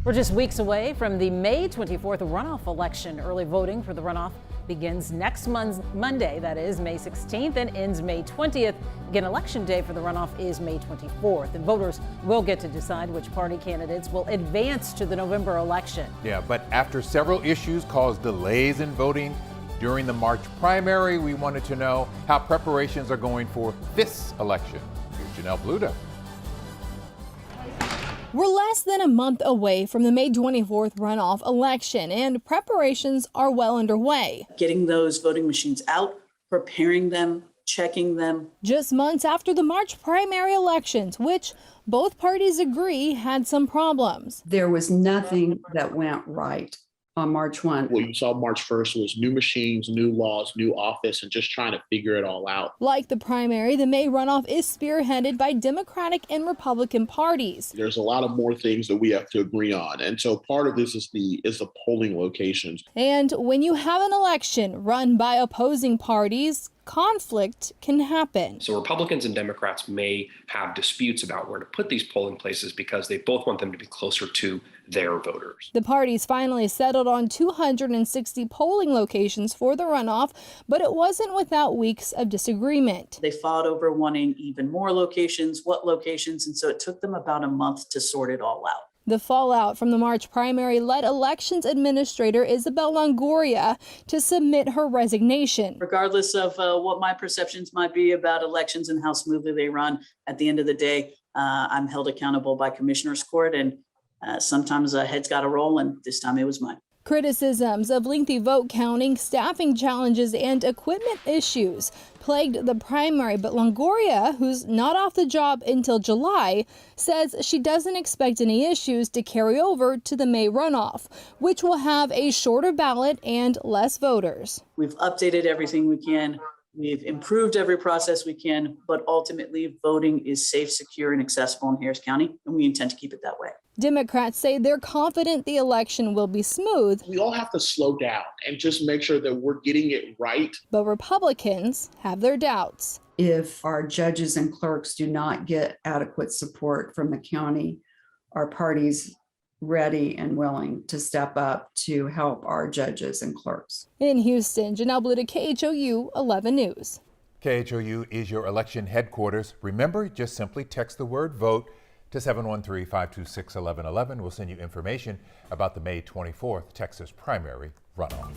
We're just weeks away from the May 24th runoff election. Early voting for the runoff begins next Monday, that is May 16th, and ends May 20th. Again, election day for the runoff is May 24th, and voters will get to decide which party candidates will advance to the November election. Yeah, but after several issues caused delays in voting during the March primary, we wanted to know how preparations are going for this election. Here's Janelle Bluda. We're less than a month away from the May 24th runoff election, and preparations are well underway. Getting those voting machines out, preparing them, checking them. Just months after the March primary elections, which both parties agree had some problems. There was nothing that went right on March 1. What you saw March 1st was new machines, new laws, new office, and just trying to figure it all out. Like the primary, the May runoff is spearheaded by Democratic and Republican parties. There's a lot of more things that we have to agree on. And so part of this is the polling locations. And when you have an election run by opposing parties, conflict can happen. So Republicans and Democrats may have disputes about where to put these polling places because they both want them to be closer to their voters. The parties finally settled on 260 polling locations for the runoff, but it wasn't without weeks of disagreement. They fought over wanting even more locations, what locations, and so it took them about a month to sort it all out. The fallout from the March primary led Elections Administrator Isabel Longoria to submit her resignation. Regardless of what my perceptions might be about elections and how smoothly they run, at the end of the day, I'm held accountable by Commissioner's Court, and sometimes a head's got to roll, and this time it was mine. Criticisms of lengthy vote counting, staffing challenges, and equipment issues plagued the primary, but Longoria, who's not off the job until July, says she doesn't expect any issues to carry over to the May runoff, which will have a shorter ballot and less voters. We've updated everything we can. We've improved every process we can, but ultimately voting is safe, secure, and accessible in Harris County, and we intend to keep it that way. Democrats say they're confident the election will be smooth. We all have to slow down and just make sure that we're getting it right. But Republicans have their doubts. If our judges and clerks do not get adequate support from the county, our party's ready and willing to step up to help our judges and clerks. In Houston, Janelle Bluda, KHOU 11 News. KHOU is your election headquarters. Remember, just simply text the word VOTE to 713-526-1111. We'll send you information about the May 24th Texas primary runoff.